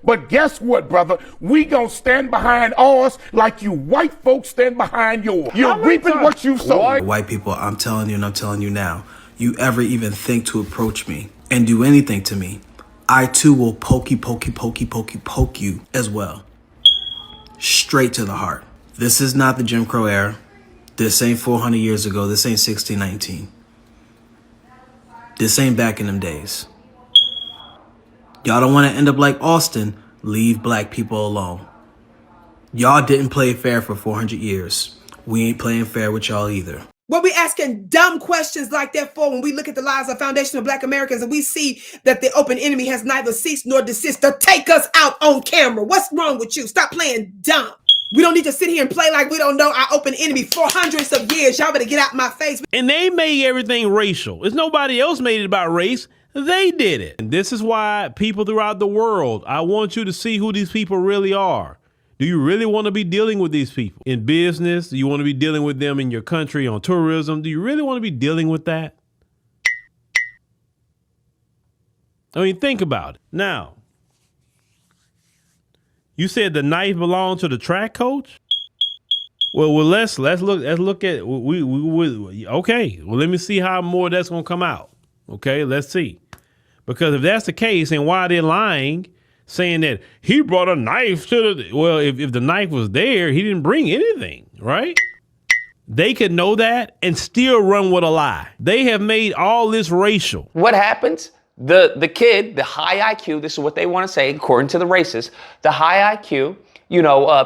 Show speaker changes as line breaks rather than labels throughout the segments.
But guess what, brother? We gonna stand behind ours like you white folks stand behind yours. You're reaping what you sow.
White people, I'm telling you and I'm telling you now, you ever even think to approach me and do anything to me, I too will poke you as well. Straight to the heart. This is not the Jim Crow era. This ain't 400 years ago. This ain't 1619. This ain't back in them days. Y'all don't want to end up like Austin. Leave black people alone. Y'all didn't play fair for 400 years. We ain't playing fair with y'all either.
What we asking dumb questions like that for when we look at the lives of foundational black Americans and we see that the open enemy has neither ceased nor desist to take us out on camera? What's wrong with you? Stop playing dumb. We don't need to sit here and play like we don't know our open enemy for hundreds of years. Y'all better get out my face.
And they made everything racial. It's nobody else made it about race. They did it. And this is why people throughout the world, I want you to see who these people really are. Do you really want to be dealing with these people in business? Do you want to be dealing with them in your country on tourism? Do you really want to be dealing with that? I mean, think about it. Now, you said the knife belonged to the track coach? Well, let's look at okay. Well, let me see how more that's gonna come out. Okay, let's see. Because if that's the case, then why are they lying, saying that he brought a knife to the, well, if the knife was there, he didn't bring anything, right? They could know that and still run with a lie. They have made all this racial.
What happens? The kid, the high IQ, this is what they want to say, according to the racists, the high IQ,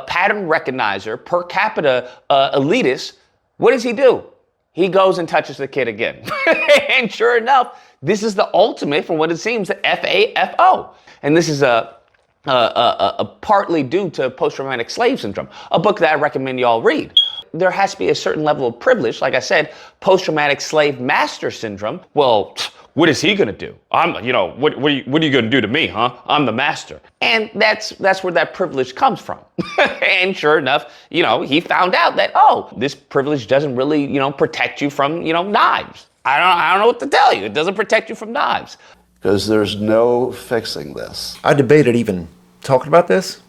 pattern recognizer, per capita elitist, what does he do? He goes and touches the kid again. And sure enough, this is the ultimate, from what it seems, the FAFO. And this is a partly due to post-traumatic slave syndrome, a book that I recommend you all read. There has to be a certain level of privilege. Like I said, post-traumatic slave master syndrome. Well, what is he gonna do? What are you gonna do to me, huh? I'm the master. And that's where that privilege comes from. And sure enough, he found out that, this privilege doesn't really, protect you from, knives. I don't know what to tell you. It doesn't protect you from knives.
Because there's no fixing this.
I debated even talking about this,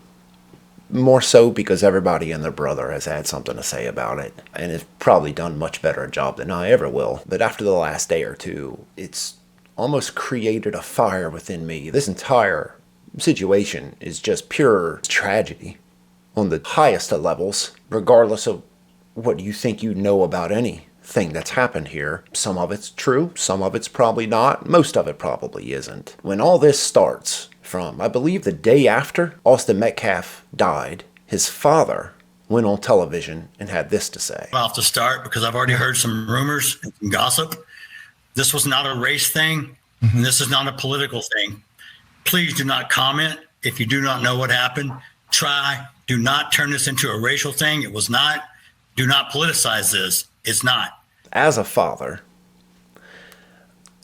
more so because everybody and their brother has had something to say about it, and has probably done much better a job than I ever will. But after the last day or two, it's almost created a fire within me. This entire situation is just pure tragedy on the highest of levels, regardless of what you think you know about anything that's happened here. Some of it's true, some of it's probably not, most of it probably isn't. When all this starts from, I believe, the day after Austin Metcalf died, his father went on television and had this to say.
I'll have to start because I've already heard some rumors and some gossip. This was not a race thing, and this is not a political thing. Please do not comment if you do not know what happened. Do not turn this into a racial thing. It was not. Do not politicize this. It's not.
As a father,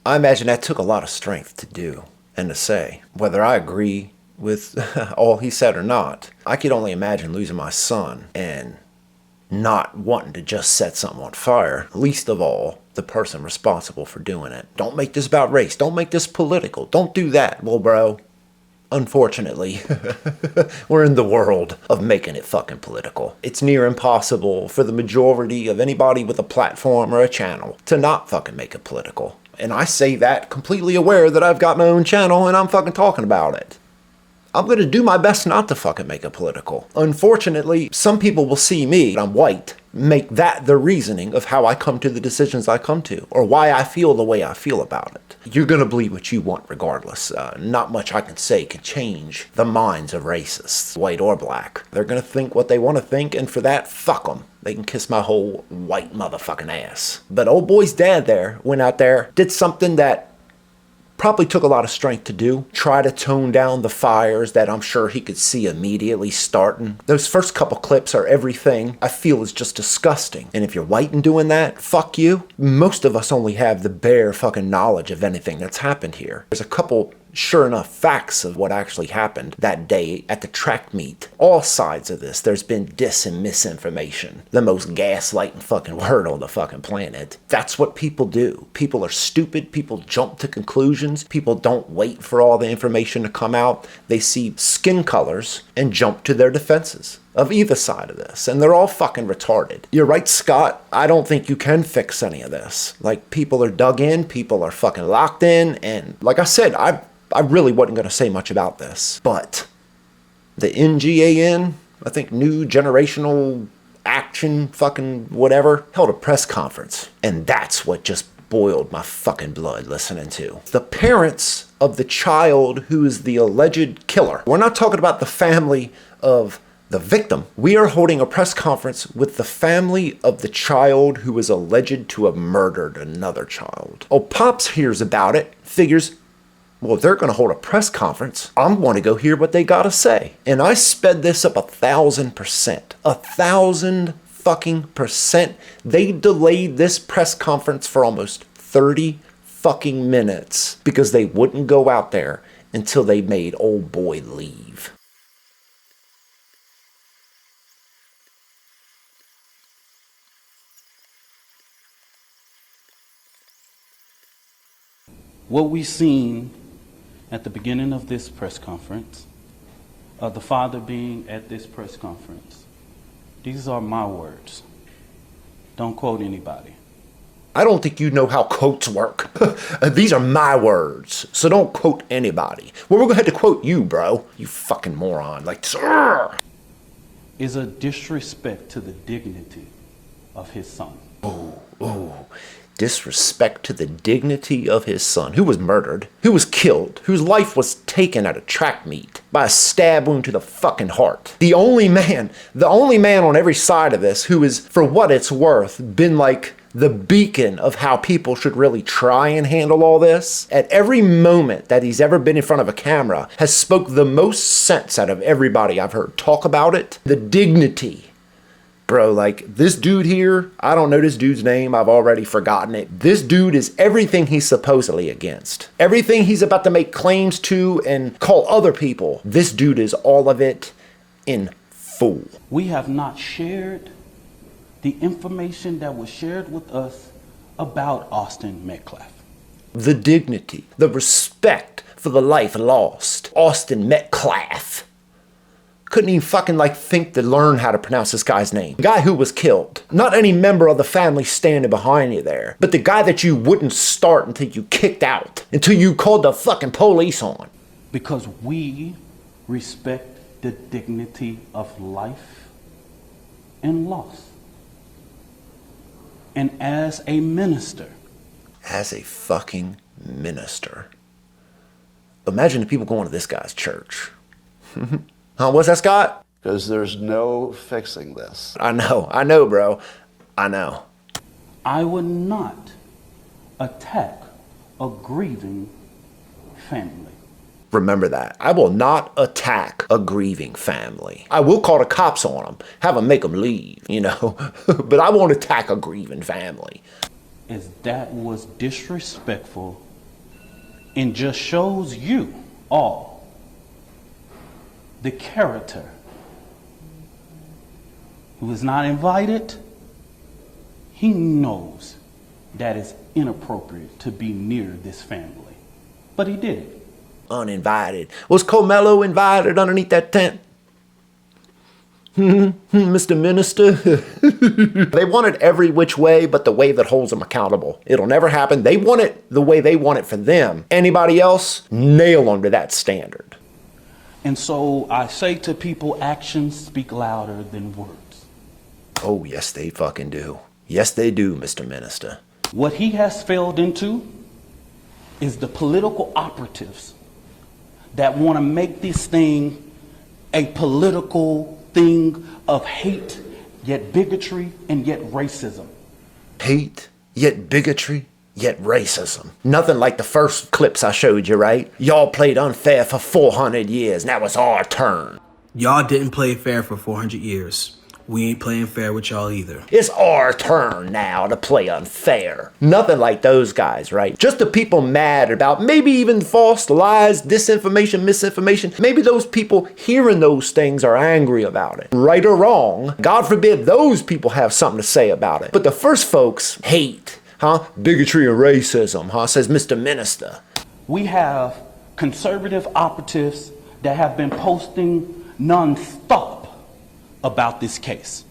I imagine that took a lot of strength to do and to say. Whether I agree with all he said or not, I could only imagine losing my son and not wanting to just set something on fire, least of all the person responsible for doing it. Don't make this about race. Don't make this political. Don't do that, well, bro. Unfortunately, we're in the world of making it fucking political. It's near impossible for the majority of anybody with a platform or a channel to not fucking make it political. And I say that completely aware that I've got my own channel and I'm fucking talking about it. I'm gonna do my best not to fucking make it political. Unfortunately, some people will see me, I'm white, make that the reasoning of how I come to the decisions I come to, or why I feel the way I feel about it. You're gonna believe what you want regardless. Not much I can say can change the minds of racists, white or black. They're gonna think what they wanna think, and for that, fuck them. They can kiss my whole white motherfucking ass. But old boy's dad there went out there, did something that probably took a lot of strength to do. Try to tone down the fires that I'm sure he could see immediately starting. Those first couple clips are everything I feel is just disgusting. And if you're white and doing that, fuck you. Most of us only have the bare fucking knowledge of anything that's happened here. There's a couple sure enough facts of what actually happened that day at the track meet. All sides of this, there's been dis and misinformation. The most gaslighting fucking word on the fucking planet. That's what people do. People are stupid. People jump to conclusions. People don't wait for all the information to come out. They see skin colors and jump to their defenses of either side of this, and they're all fucking retarded. You're right, Scott. I don't think you can fix any of this. Like, people are dug in, people are fucking locked in, and like I said, I really wasn't gonna say much about this, but the NGAN, I think New Generational Action fucking whatever, held a press conference, and that's what just boiled my fucking blood listening to. The parents of the child who is the alleged killer. We're not talking about the family of the victim. We are holding a press conference with the family of the child who is alleged to have murdered another child. Oh, Pops hears about it, figures, well, if they're going to hold a press conference, I'm going to go hear what they got to say. And I sped this up 1,000%. 1,000 fucking percent. They delayed this press conference for almost 30 fucking minutes because they wouldn't go out there until they made old boy leave.
What we seen at the beginning of this press conference, the father being at this press conference, these are my words. Don't quote anybody.
I don't think you know how quotes work. These are my words, so don't quote anybody. Well, we're going to have to quote you, bro. You fucking moron. Like, sir.
Is a disrespect to the dignity of his son.
Oh. Disrespect to the dignity of his son, who was murdered, who was killed, whose life was taken at a track meet by a stab wound to the fucking heart. The only man on every side of this who is, for what it's worth, been like the beacon of how people should really try and handle all this, at every moment that he's ever been in front of a camera, has spoke the most sense out of everybody I've heard talk about it. The dignity. Bro, like, this dude here, I don't know this dude's name, I've already forgotten it. This dude is everything he's supposedly against. Everything he's about to make claims to and call other people. This dude is all of it in full.
We have not shared the information that was shared with us about Austin Metcalf.
The dignity, the respect for the life lost. Austin Metcalf. Couldn't even fucking think to learn how to pronounce this guy's name. The guy who was killed. Not any member of the family standing behind you there, but the guy that you wouldn't start until you kicked out, until you called the fucking police on.
Because we respect the dignity of life and loss. And as a minister.
As a fucking minister. Imagine the people going to this guy's church. Huh, what's that, Scott?
Because there's no fixing this.
I know, bro. I know.
I would not attack a grieving family.
Remember that. I will not attack a grieving family. I will call the cops on them, have them make them leave, but I won't attack a grieving family.
As that was disrespectful and just shows you all the character who is not invited. He knows that it's inappropriate to be near this family, but he did it.
Uninvited. Was Carmelo invited underneath that tent? Mr. Minister? They want it every which way but the way that holds them accountable. It'll never happen. They want it the way they want it for them. Anybody else? Nail them to that standard.
And so I say to people, actions speak louder than words.
Oh, yes, they fucking do. Yes, they do, Mr. Minister.
What he has failed into is the political operatives that want to make this thing a political thing of hate, yet bigotry, and yet racism.
Hate, yet bigotry, yet racism. Nothing like the first clips I showed you, right? Y'all played unfair for 400 years. Now it's our turn.
Y'all didn't play fair for 400 years. we ain't playing fair with y'all either.
It's our turn now to play unfair. Nothing like those guys, right? Just the people mad about maybe even false lies, disinformation, misinformation. Maybe those people hearing those things are angry about it. Right or wrong, God forbid those people have something to say about it. But the first folks hate, bigotry and racism, says Mr. Minister.
We have conservative operatives that have been posting non-stop about this case.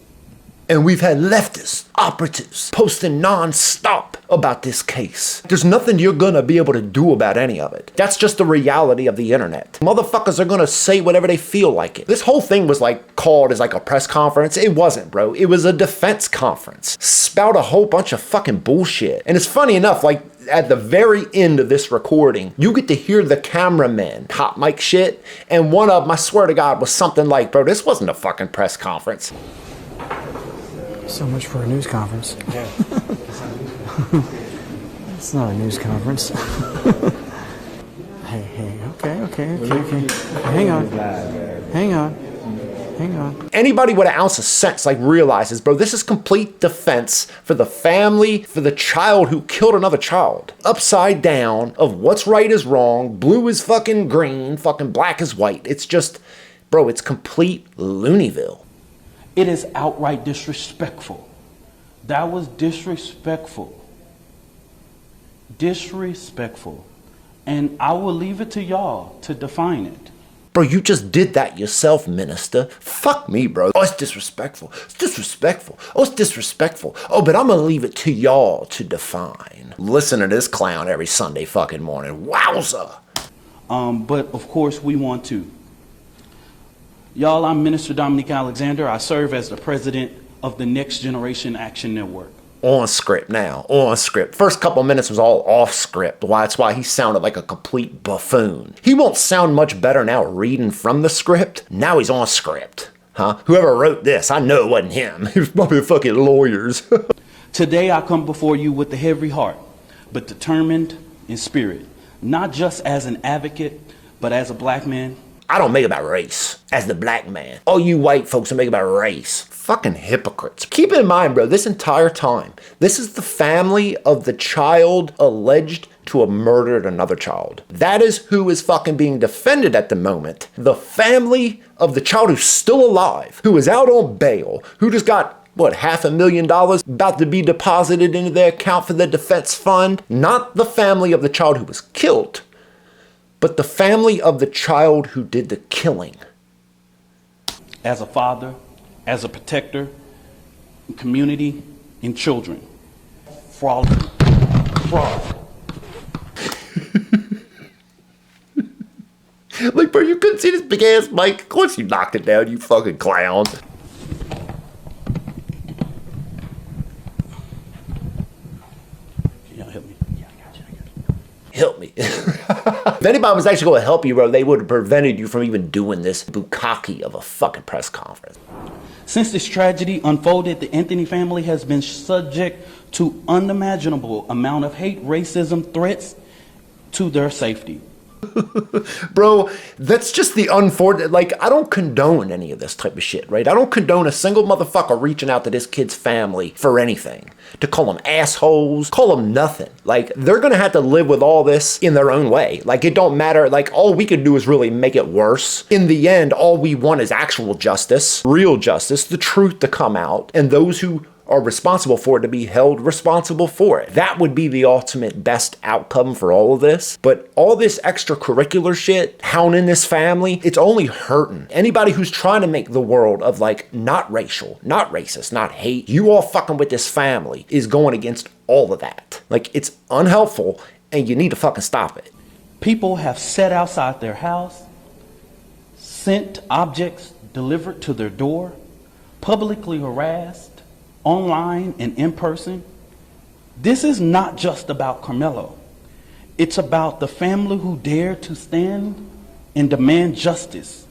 And we've had leftist operatives posting non-stop about this case. There's nothing you're gonna be able to do about any of it. That's just the reality of the internet. Motherfuckers are gonna say whatever they feel like it. This whole thing was called as a press conference. It wasn't, bro. It was a defense conference. Spout a whole bunch of fucking bullshit. And it's funny enough, at the very end of this recording, you get to hear the cameramen hot mic shit, and one of them, I swear to God, was something like, bro, this wasn't a fucking press conference.
So much for a news conference. Yeah. It's not a news conference. Hey, okay. Hang on.
Anybody with an ounce of sense realizes, bro, this is complete defense for the family, for the child who killed another child. Upside down of what's right is wrong, blue is fucking green, fucking black is white. It's just, bro, it's complete Looneyville.
It is outright disrespectful. That was disrespectful. Disrespectful. And I will leave it to y'all to define it.
Bro, you just did that yourself, Minister. Fuck me, bro. Oh, it's disrespectful. It's disrespectful. Oh, it's disrespectful. Oh, but I'm gonna leave it to y'all to define. Listen to this clown every Sunday fucking morning. Wowza.
But of course we want to. Y'all, I'm Minister Dominique Alexander. I serve as the president of the Next Generation Action Network.
On script now, on script. First couple minutes was all off script. That's why he sounded like a complete buffoon. He won't sound much better now reading from the script. Now he's on script. Whoever wrote this, I know it wasn't him. It was probably the fucking lawyers.
Today I come before you with a heavy heart, but determined in spirit. Not just as an advocate, but as a black man.
I don't make about race as the black man. All you white folks are making about race. Fucking hypocrites. Keep in mind, bro, this entire time, this is the family of the child alleged to have murdered another child. That is who is fucking being defended at the moment. The family of the child who's still alive, who is out on bail, who just got $500,000 about to be deposited into their account for the defense fund. Not the family of the child who was killed, but the family of the child who did the killing.
As a father, as a protector, community, and children. Fraud.
Bro, you couldn't see this big ass mic? Of course you knocked it down, you fucking clown. Help me. If anybody was actually going to help you, bro, they would have prevented you from even doing this bukkake of a fucking press conference.
Since this tragedy unfolded, the Anthony family has been subject to unimaginable amount of hate, racism, threats to their safety.
Bro, that's just the unfortunate, I don't condone any of this type of shit, right? I don't condone a single motherfucker reaching out to this kid's family for anything. To call them assholes, call them nothing. They're gonna have to live with all this in their own way. It don't matter, all we could do is really make it worse. In the end, all we want is actual justice, real justice, the truth to come out, and those who are responsible for it to be held responsible for it. That would be the ultimate best outcome for all of this. But all this extracurricular shit, hounding this family, it's only hurting anybody who's trying to make the world of not racial, not racist, not hate. You all fucking with this family is going against all of that. It's unhelpful and you need to fucking stop it.
People have sat outside their house, sent objects delivered to their door, publicly harassed, online and in person. This is not just about Carmelo. It's about the family who dare to stand and demand justice.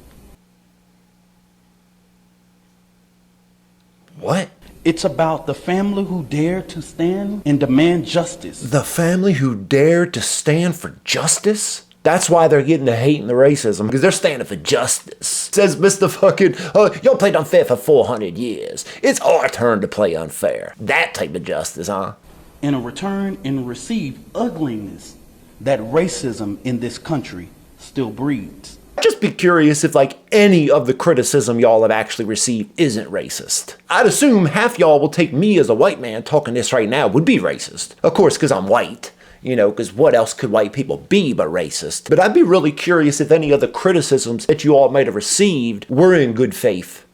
What?
It's about the family who dare to stand and demand justice.
The family who dared to stand for justice? That's why they're getting the hate and the racism, because they're standing for justice. Says Mr. fucking, y'all played unfair for 400 years. It's our turn to play unfair. That type of justice, huh?
In a return and receive ugliness that racism in this country still breeds.
Just be curious if like any of the criticism y'all have actually received isn't racist. I'd assume half y'all will take me as a white man talking this right now would be racist. Of course, because I'm white. You know, because what else could white people be but racist? But I'd be really curious if any of the criticisms that you all might have received were in good faith.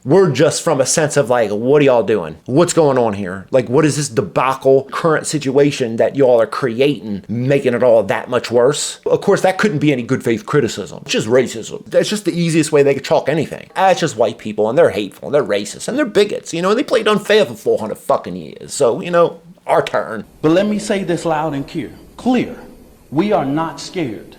We're just from a sense of like, what are y'all doing? What's going on here? Like, what is this debacle, current situation that y'all are creating, making it all that much worse? Of course, that couldn't be any good faith criticism. It's just racism. That's just the easiest way they could chalk anything. It's just white people, and they're hateful, and they're racist, and they're bigots, you know, and they played unfair for 400 fucking years. So, you know, our turn.
But let me say this loud and clear. We are not scared.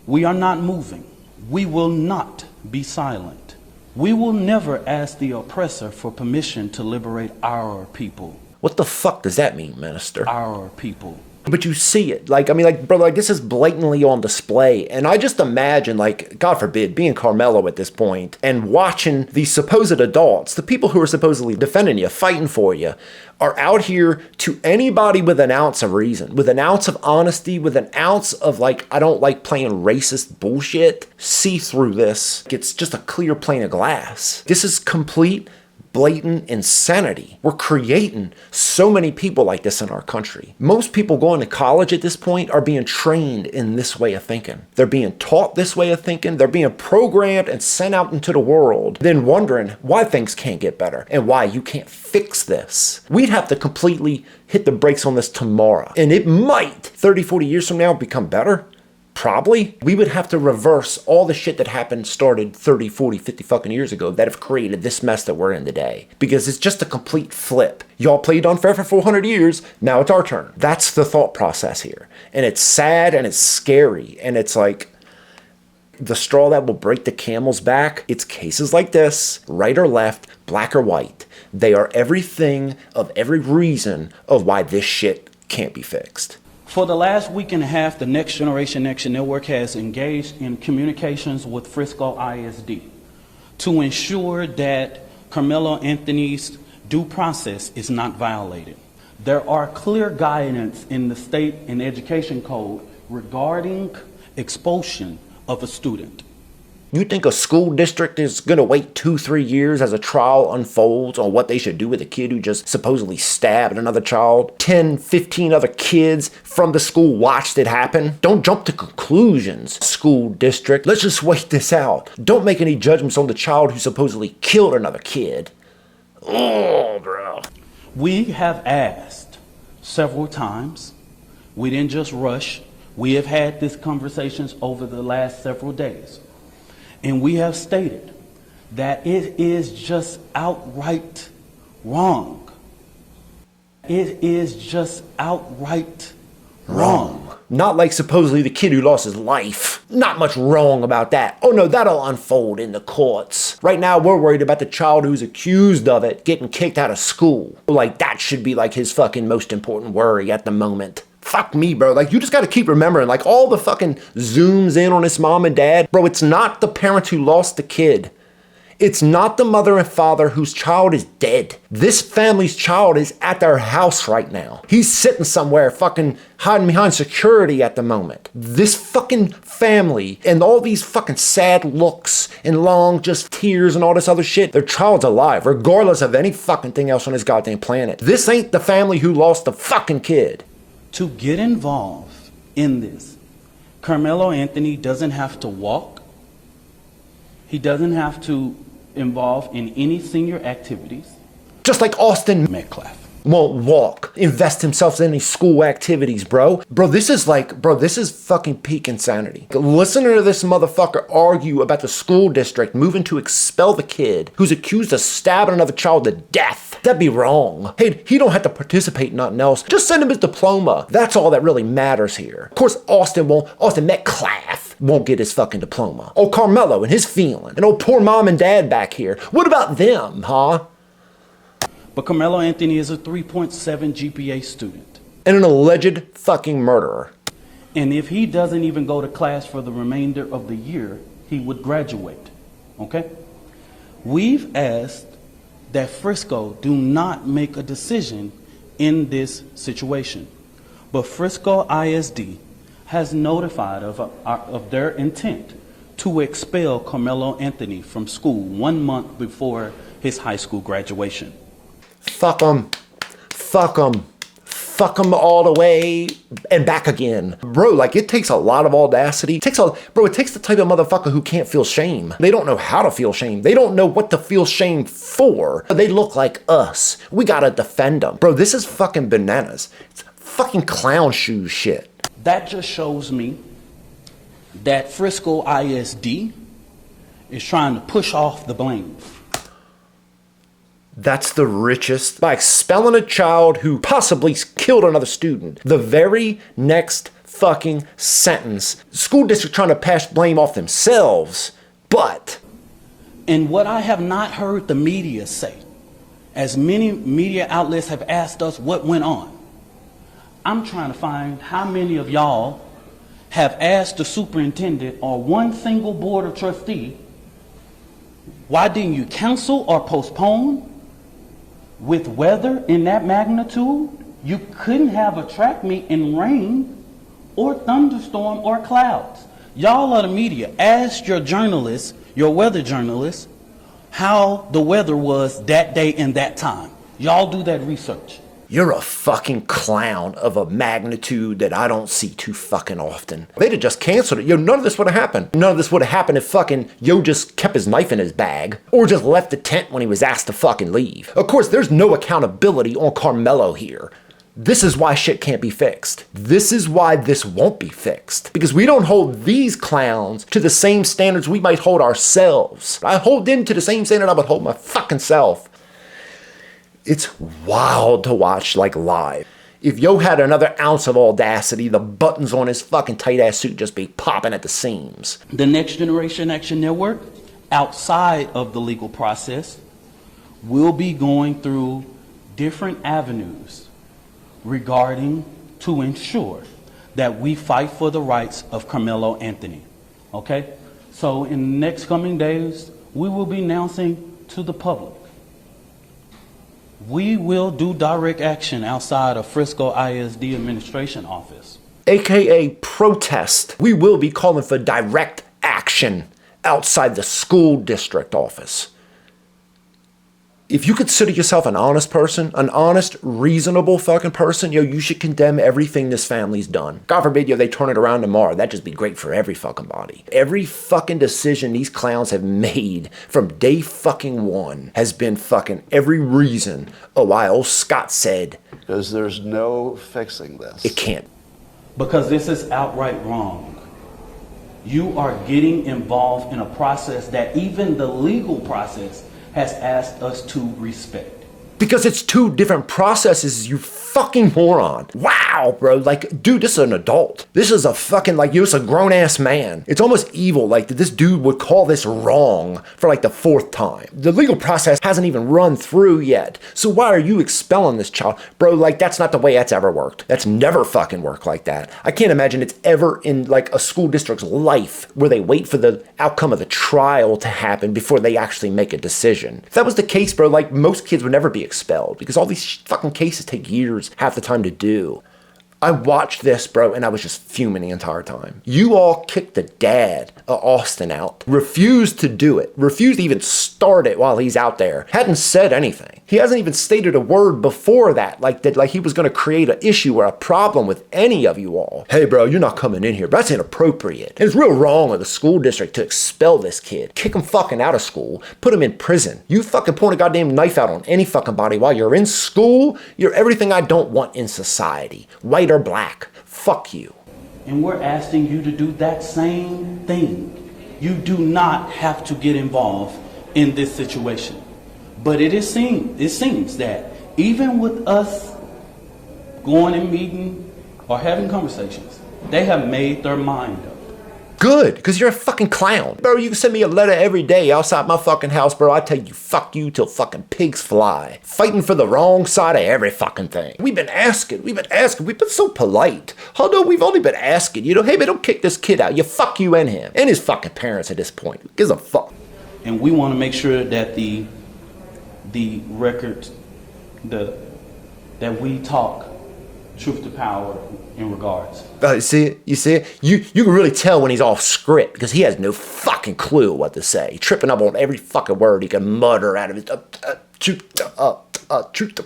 We are not moving. We will not be silent. We will never ask the oppressor for permission to liberate our people.
What the fuck does that mean, Minister?
Our people.
But you see it. Like, I mean, like, brother, like, this is blatantly on display. And I just imagine, like, God forbid, being Carmelo at this point and watching these supposed adults, the people who are supposedly defending you, fighting for you, are out here to anybody with an ounce of reason, with an ounce of honesty, with an ounce of, like, I don't like playing racist bullshit, see through this. It's just a clear pane of glass. This is complete blatant insanity. We're creating so many people like this in our country. Most people going to college at this point are being trained in this way of thinking. They're being taught this way of thinking. They're being programmed and sent out into the world, then wondering why things can't get better and why you can't fix this. We'd have to completely hit the brakes on this tomorrow. And it might, 30, 40 years from now, become better. Probably. We would have to reverse all the shit that started 30, 40, 50 fucking years ago that have created this mess that we're in today. Because it's just a complete flip. Y'all played unfair for 400 years, now it's our turn. That's the thought process here. And it's sad and it's scary. And it's like the straw that will break the camel's back. It's cases like this, right or left, black or white. They are everything of every reason of why this shit can't be fixed.
For the last week and a half, the Next Generation Action Network has engaged in communications with Frisco ISD to ensure that Carmelo Anthony's due process is not violated. There are clear guidance in the state and education code regarding expulsion of a student.
You think a school district is going to wait 2-3 years as a trial unfolds on what they should do with a kid who just supposedly stabbed another child? 10, 15 other kids from the school watched it happen? Don't jump to conclusions, school district. Let's just wait this out. Don't make any judgments on the child who supposedly killed another kid. Oh, bro.
We have asked several times. We didn't just rush. We have had these conversations over the last several days. And we have stated that it is just outright wrong. It is just outright wrong.
Not like supposedly the kid who lost his life. Not much wrong about that. Oh no, that'll unfold in the courts. Right now we're worried about the child who's accused of it getting kicked out of school. Like that should be like his fucking most important worry at the moment. Fuck me, bro. Like, you just got to keep remembering, like, all the fucking zooms in on his mom and dad. Bro, it's not the parent who lost the kid. It's not the mother and father whose child is dead. This family's child is at their house right now. He's sitting somewhere fucking hiding behind security at the moment. This fucking family and all these fucking sad looks and long just tears and all this other shit, their child's alive, regardless of any fucking thing else on this goddamn planet. This ain't the family who lost the fucking kid.
To get involved in this, Carmelo Anthony doesn't have to walk. He doesn't have to involve in any senior activities.
Just like Austin
Metcalf
won't walk, invest himself in any school activities, bro. Bro, this is fucking peak insanity. Listening to this motherfucker argue about the school district moving to expel the kid who's accused of stabbing another child to death. That'd be wrong. Hey, he don't have to participate in nothing else. Just send him his diploma. That's all that really matters here. Of course, Austin Metcalf won't get his fucking diploma. Oh, Carmelo and his feeling. And oh, poor mom and dad back here. What about them, huh?
But Carmelo Anthony is a 3.7 GPA student.
And an alleged fucking murderer.
And if he doesn't even go to class for the remainder of the year, he would graduate. Okay? We've asked that Frisco do not make a decision in this situation. But Frisco ISD has notified of their intent to expel Carmelo Anthony from school 1 month before his high school graduation.
Fuck them. Fuck them. Fuck them all the way and back again. Bro, like, it takes a lot of audacity. It takes the type of motherfucker who can't feel shame. They don't know how to feel shame. They don't know what to feel shame for. They look like us. We gotta defend them. Bro, this is fucking bananas. It's fucking clown shoe shit.
That just shows me that Frisco ISD is trying to push off the blame.
That's the richest. By expelling a child who possibly killed another student, the very next fucking sentence, school district trying to pass blame off themselves, but.
And what I have not heard the media say, as many media outlets have asked us what went on, I'm trying to find how many of y'all have asked the superintendent or one single board of trustee, why didn't you cancel or postpone? With weather in that magnitude, you couldn't have a track meet in rain or thunderstorm or clouds. Y'all are the media. Ask your journalists, your weather journalists, how the weather was that day and that time. Y'all do that research.
You're a fucking clown of a magnitude that I don't see too fucking often. They'd have just canceled it. Yo, none of this would have happened. None of this would have happened if fucking Yo just kept his knife in his bag or just left the tent when he was asked to fucking leave. Of course, there's no accountability on Carmelo here. This is why shit can't be fixed. This is why this won't be fixed. Because we don't hold these clowns to the same standards we might hold ourselves. I hold them to the same standard I would hold my fucking self. It's wild to watch, like, live. If Yo had another ounce of audacity, the buttons on his fucking tight-ass suit just be popping at the seams.
The Next Generation Action Network, outside of the legal process, will be going through different avenues regarding to ensure that we fight for the rights of Carmelo Anthony. Okay? So in the next coming days, we will be announcing to the public. We will do direct action outside of Frisco ISD administration office.
AKA protest. We will be calling for direct action outside the school district office. If you consider yourself an honest person, an honest, reasonable fucking person, yo, you should condemn everything this family's done. God forbid, yo, they turn it around tomorrow. That'd just be great for every fucking body. Every fucking decision these clowns have made from day fucking one has been fucking every reason why old Scott said.
Because there's no fixing this.
It can't.
Because this is outright wrong. You are getting involved in a process that even the legal process has asked us to respect.
Because it's two different processes, you fucking moron. Wow, bro. Like, dude, this is an adult. This is a fucking, like, you're just a grown-ass man. It's almost evil, like, that this dude would call this wrong for, like, the 4th time. The legal process hasn't even run through yet. So why are you expelling this child? Bro, like, that's not the way that's ever worked. That's never fucking worked like that. I can't imagine it's ever in, like, a school district's life where they wait for the outcome of the trial to happen before they actually make a decision. If that was the case, bro, like, most kids would never be expelled because all these fucking cases take years, half the time to do. I watched this, bro, and I was just fuming the entire time. You all kicked the dad of Austin out. Refused to do it. Refused to even start it while he's out there. Hadn't said anything. He hasn't even stated a word before that, like he was going to create an issue or a problem with any of you all. Hey, bro, you're not coming in here. That's inappropriate. And it's real wrong of the school district to expel this kid. Kick him fucking out of school. Put him in prison. You fucking point a goddamn knife out on any fucking body while you're in school. You're everything I don't want in society. White or black. Fuck you.
And we're asking you to do that same thing. You do not have to get involved in this situation. But it seems that even with us going and meeting or having conversations, they have made their mind up.
Good, because you're a fucking clown. Bro, you can send me a letter every day outside my fucking house, bro. I tell you, fuck you till fucking pigs fly. Fighting for the wrong side of every fucking thing. We've been asking, we've been so polite. Although we've only been asking, hey man, don't kick this kid out. You fuck you and him. And his fucking parents at this point. Who gives a fuck?
And we want to make sure that the records, that we talk truth to power in regards.
You see it? You can really tell when he's off script because he has no fucking clue what to say. Tripping up on every fucking word he can mutter out of his truth to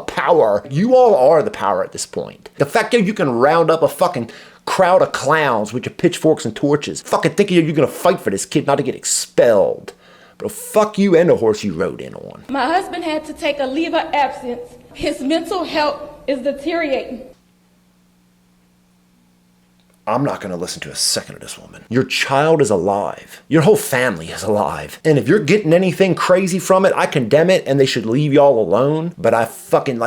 power. You all are the power at this point. The fact that you can round up a fucking crowd of clowns with your pitchforks and torches, fucking thinking you're gonna fight for this kid not to get expelled. Bro, fuck you and the horse you rode in on.
My husband had to take a leave of absence. His mental health is deteriorating.
I'm not going to listen to a second of this woman. Your child is alive. Your whole family is alive. And if you're getting anything crazy from it, I condemn it and they should leave y'all alone. But I fucking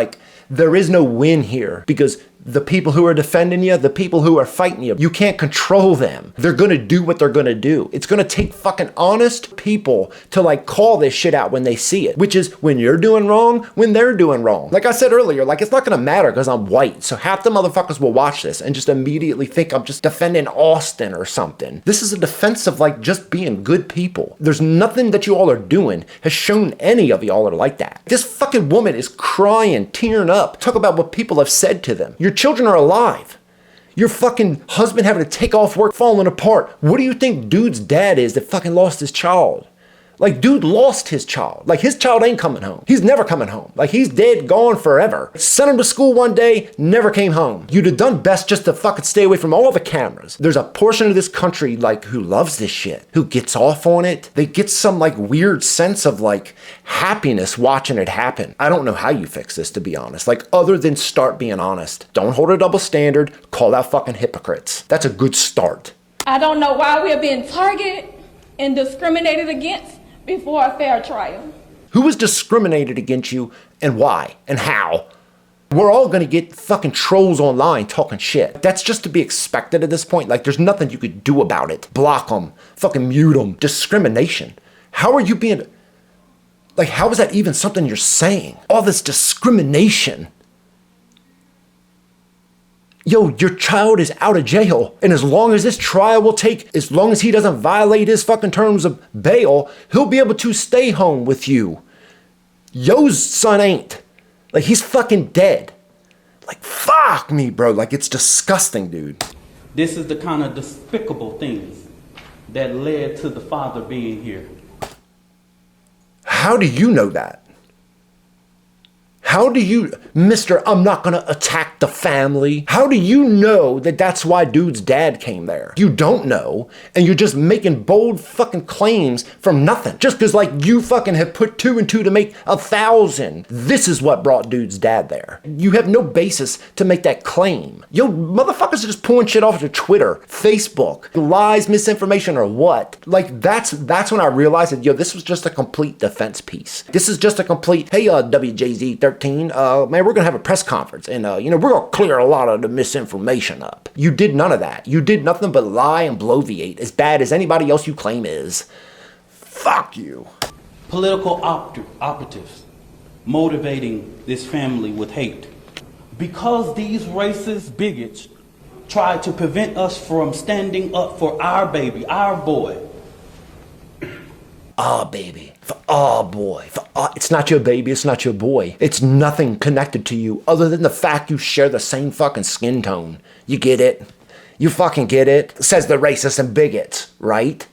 there is no win here because the people who are defending you, the people who are fighting you, you can't control them. They're gonna do what they're gonna do. It's gonna take fucking honest people to call this shit out when they see it, which is when you're doing wrong, when they're doing wrong. Like I said earlier, it's not gonna matter because I'm white. So half the motherfuckers will watch this and just immediately think I'm just defending Austin or something. This is a defense of just being good people. There's nothing that you all are doing has shown any of y'all are like that. This fucking woman is crying, tearing up, talk about what people have said to them. Your children are alive. Your fucking husband having to take off work, falling apart. What do you think dude's dad is that fucking lost his child? Dude lost his child. His child ain't coming home. He's never coming home. He's dead, gone forever. Sent him to school one day, never came home. You'd have done best just to fucking stay away from all the cameras. There's a portion of this country, who loves this shit, who gets off on it. They get some, weird sense of, happiness watching it happen. I don't know how you fix this, to be honest. Other than start being honest. Don't hold a double standard. Call out fucking hypocrites. That's a good start.
I don't know why we're being targeted and discriminated against before a fair trial.
Who was discriminated against you and why and how? We're all gonna get fucking trolls online talking shit. That's just to be expected at this point. There's nothing you could do about it. Block them, fucking mute them. Discrimination. How are you being, how is that even something you're saying? All this discrimination. Yo, your child is out of jail. And as long as this trial will take, as long as he doesn't violate his fucking terms of bail, he'll be able to stay home with you. Yo's son ain't. He's fucking dead. Fuck me, bro. It's disgusting, dude.
This is the kind of despicable things that led to the father being here.
How do you know that? How do you, Mr. I'm not gonna attack the family? How do you know that that's why dude's dad came there? You don't know, and you're just making bold fucking claims from nothing. Just because you fucking have put 2 and 2 to make 1,000. This is what brought dude's dad there. You have no basis to make that claim. Yo, motherfuckers are just pulling shit off of Twitter, Facebook, lies, misinformation, or what? That's when I realized that, yo, this was just a complete defense piece. This is just a complete, hey, WJZ13, man, we're gonna have a press conference and we're gonna clear a lot of the misinformation up. You did none of that. You did nothing but lie and bloviate as bad as anybody else you claim is. Fuck you.
Political operatives motivating this family with hate. Because these racist bigots try to prevent us from standing up for our baby, our boy.
Our baby. For our boy. It's not your baby, it's not your boy. It's nothing connected to you other than the fact you share the same fucking skin tone. You get it? You fucking get it? Says the racists and bigots, right?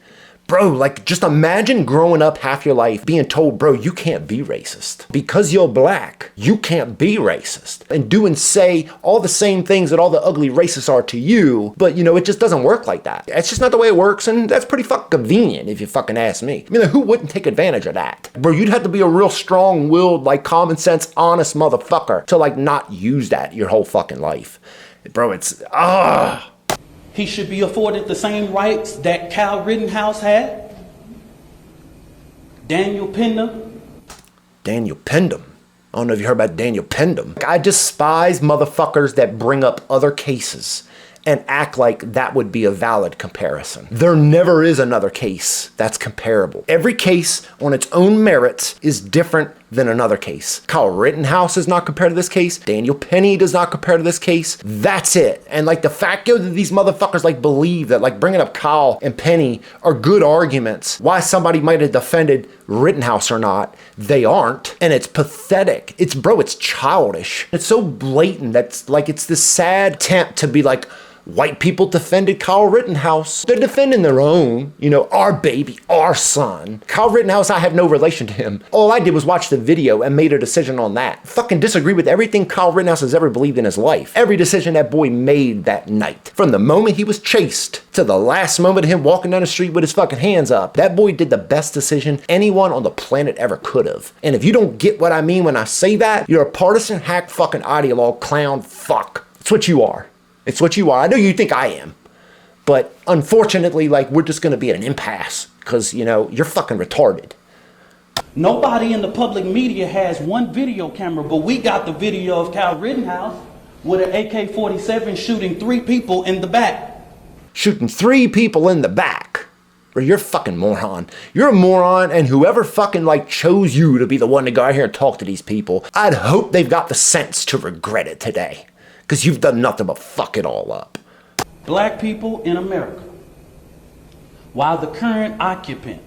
Bro, just imagine growing up half your life being told, bro, you can't be racist. Because you're black, you can't be racist. And do and say all the same things that all the ugly racists are to you, but it just doesn't work like that. It's just not the way it works, and that's pretty fucking convenient if you fucking ask me. Who wouldn't take advantage of that? Bro, you'd have to be a real strong-willed, common sense, honest motherfucker to, not use that your whole fucking life. Bro, it's,
He should be afforded the same rights that Kyle Rittenhouse had. Daniel Pender.
Daniel Pendham. I don't know if you heard about Daniel Pendham. I despise motherfuckers that bring up other cases and act like that would be a valid comparison. There never is another case that's comparable. Every case on its own merits is different than another case. Kyle Rittenhouse is not compared to this case. Daniel Penny does not compare to this case. That's it. And like the fact that these motherfuckers like believe that like bringing up Kyle and Penny are good arguments why somebody might have defended Rittenhouse or not, they aren't. And it's pathetic. It's childish. It's so blatant that's like it's this sad attempt to be like, white people defended Kyle Rittenhouse. They're defending their own, our baby, our son. Kyle Rittenhouse, I have no relation to him. All I did was watch the video and made a decision on that. Fucking disagree with everything Kyle Rittenhouse has ever believed in his life. Every decision that boy made that night. From the moment he was chased to the last moment of him walking down the street with his fucking hands up. That boy did the best decision anyone on the planet ever could have. And if you don't get what I mean when I say that, you're a partisan hack fucking ideologue clown fuck. It's what you are. It's what you are. I know you think I am. But unfortunately, like, we're just going to be at an impasse because, you're fucking retarded.
Nobody in the public media has one video camera, but we got the video of Kyle Rittenhouse with an AK-47 shooting 3 people in the back.
Shooting 3 people in the back? Bro, you're a fucking moron. You're a moron, and whoever fucking, chose you to be the one to go out here and talk to these people, I'd hope they've got the sense to regret it today. Because you've done nothing but fuck it all up.
Black people in America, while the current occupant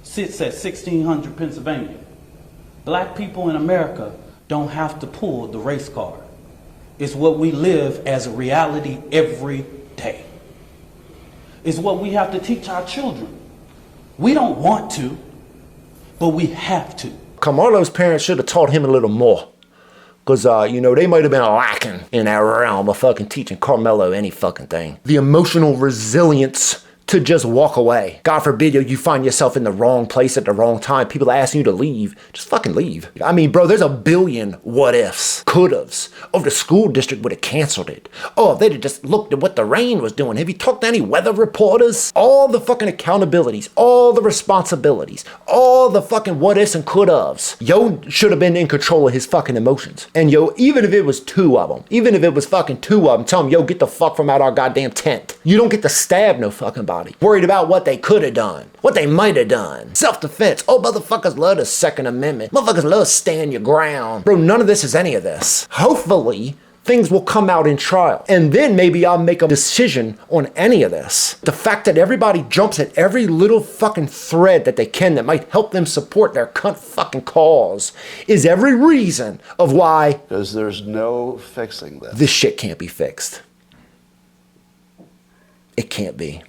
sits at 1600 Pennsylvania, black people in America don't have to pull the race card. It's what we live as a reality every day. It's what we have to teach our children. We don't want to, but we have to.
Carmelo's parents should have taught him a little more. Because, they might have been lacking in that realm of fucking teaching Carmelo any fucking thing. The emotional resilience to just walk away. God forbid you find yourself in the wrong place at the wrong time. People asking you to leave. Just fucking leave. I mean, bro, there's a billion what ifs, could haves. Oh, the school district would have canceled it. Oh, if they'd have just looked at what the rain was doing. Have you talked to any weather reporters? All the fucking accountabilities, all the responsibilities, all the fucking what ifs and could haves. Yo should have been in control of his fucking emotions. And yo, even if it was 2 of them, even if it was fucking 2 of them, tell them, yo, get the fuck from out our goddamn tent. You don't get to stab no fucking body. Worried about what they could have done, what they might have done. Self-defense. Oh, motherfuckers love the Second Amendment. Motherfuckers love stand your ground. Bro, none of this is any of this. Hopefully, things will come out in trial. And then maybe I'll make a decision on any of this. The fact that everybody jumps at every little fucking thread that they can that might help them support their cunt fucking cause is every reason of why.
Because there's no fixing this.
This shit can't be fixed. It can't be.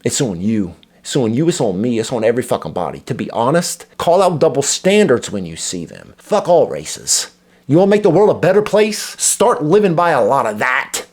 It's on you. It's on you, it's on me, it's on every fucking body. To be honest, call out double standards when you see them. Fuck all races. You want to make the world a better place? Start living by a lot of that.